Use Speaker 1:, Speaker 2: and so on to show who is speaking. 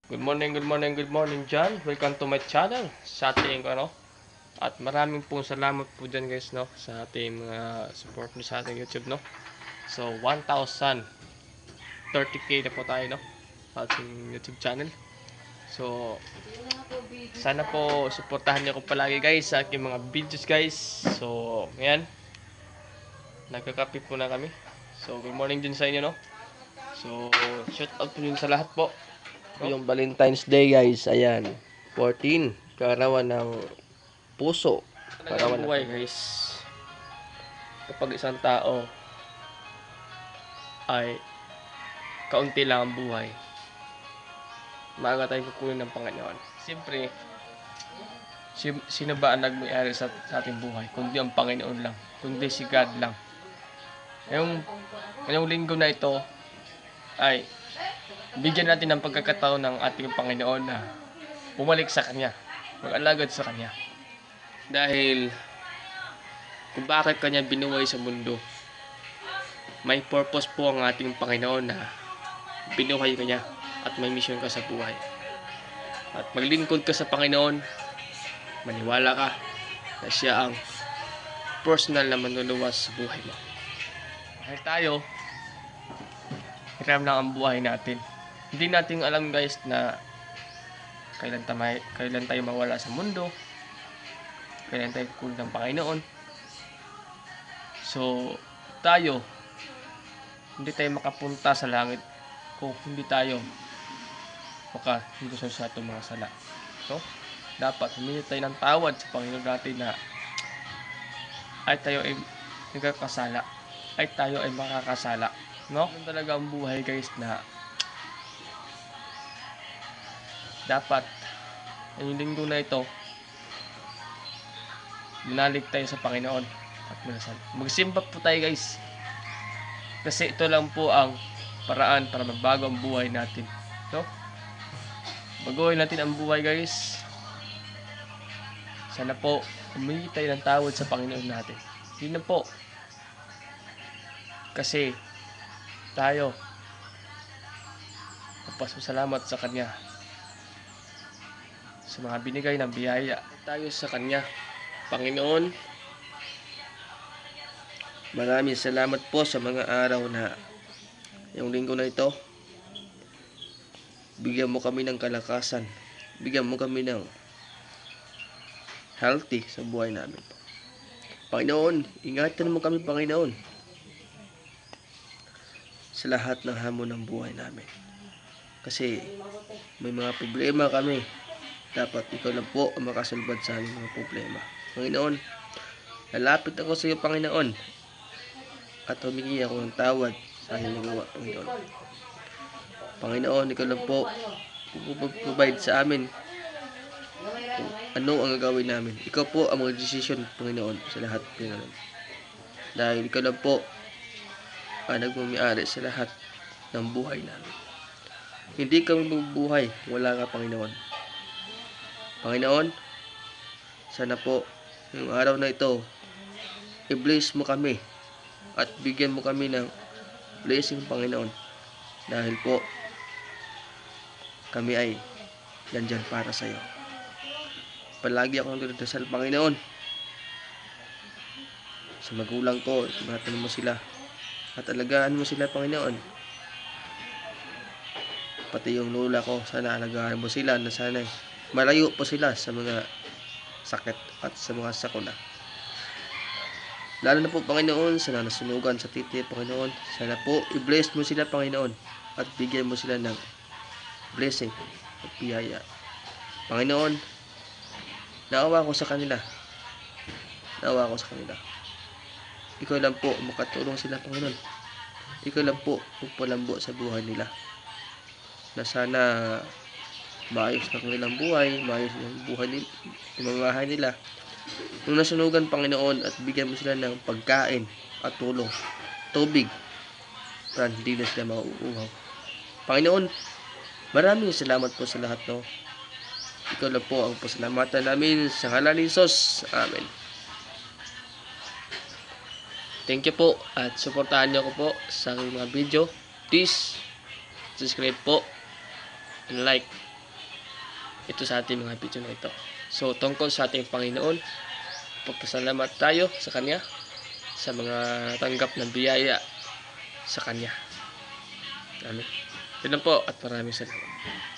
Speaker 1: Good morning, good morning, good morning John. Welcome to my channel. Sa ating at maraming pong salamat po dyan guys no sa ating support no sa ating YouTube no. So 1,030k na po tayo no sa ating YouTube channel. So sana po suportahan niyo ko palagi guys sa aking mga videos guys. So ngayon nagkakape po na kami. So good morning din sa inyo no. So shout out po din sa lahat po. Yung Valentine's Day guys, ayan, 14, kaarawan ng puso. Kaarawan ng buhay guys. Kapag isang tao ay kaunti lang ang buhay, maaga tayong kukunin ng Panginoon. Siyempre, sino ba ang nagmayari sa ating buhay? Kundi ang Panginoon lang. Kundi si God lang. Ngayong linggo na ito ay bigyan natin ng pagkakataon ng ating Panginoon na bumalik sa Kanya, mag-alagad sa Kanya. Dahil kung bakit Kanya binuhay sa mundo, may purpose po ang ating Panginoon na binuhay Kanya at may mission ka sa buhay. At maglingkod ka sa Panginoon, maniwala ka na Siya ang personal na manluluwas sa buhay mo. Dahil tayo, hiram lang ang buhay natin. Hindi natin alam guys na kailan tayo mawala sa mundo, kailan tayo kukunin ng Panginoon. So tayo, hindi tayo makapunta sa langit kung hindi tayo makahinto sa itong mga sala. So dapat humingi tayo ng tawad sa Panginoon natin na ay tayo ay nagkakasala, ay tayo ay makakasala, no? Yun talaga ang buhay guys, na dapat yung linggo na ito manalig tayo sa Panginoon at magsimba po tayo guys, kasi ito lang po ang paraan para magbago ang buhay natin, no? Baguhin natin ang buhay guys. Sana po humingi tayo ng tawad sa Panginoon natin. Yun na po, kasi tayo magpasalamat sa Kanya sa mga binigay ng biyaya tayo sa Kanya. Panginoon, maraming salamat po sa mga araw na yung linggo na ito. Bigyan mo kami ng kalakasan, bigyan mo kami ng healthy sa buhay namin. Panginoon, ingatan mo kami Panginoon sa lahat ng hamon ng buhay namin, kasi may mga problema kami. Dapat ikaw lang po ang makasalbad sa aming mga problema. Panginoon, lalapit ako sa iyo Panginoon at humingi ako ng tawad sa aking nagawa. Panginoon, Panginoon, ikaw lang po provide sa amin kung ano ang gagawin namin. Ikaw po ang mga decision Panginoon sa lahat, Panginoon, dahil ikaw lang po ang nagmamay-ari sa lahat ng buhay namin. Hindi kami mabubuhay wala ka Panginoon. Panginoon, sana po yung araw na ito i-bless mo kami at bigyan mo kami ng blessing Panginoon, dahil po kami ay nandyan para sa iyo. Palagi ako nagdadasal Panginoon sa magulang ko, ingatan mo sila at alagaan mo sila Panginoon. Pati yung lola ko, sana alagaan mo sila na sana malayo po sila sa mga sakit at sa mga sakuna. Lalo na po Panginoon sa nasunugan sa titi Panginoon, sana po i-bless mo sila Panginoon at bigyan mo sila ng blessing at biyaya. Panginoon, naawa ko sa kanila. Naawa ko sa kanila. Ikaw lang po makatulong sila Panginoon. Ikaw lang po magpalambo sa buhay nila, na sana maayos na kanilang buhay, maayos yung buhay nila, yung mga bahay nila. Nung nasunugan Panginoon, at bigyan mo sila ng pagkain at tulong, tubig, para hindi na sila mauuhaw. Panginoon, maraming salamat po sa lahat, no? Ikaw lang po ang pasalamatan namin sa ngalan ni Jesus. Amen. Thank you po, at suportahan niyo ko po sa aking mga video. Please subscribe po and like. ito sa ating mga video na ito. So, tungkol sa ating Panginoon, pagpasalamat tayo sa Kanya sa mga tanggap ng biyaya sa Kanya. Amen. Yun lang po at maraming salamat.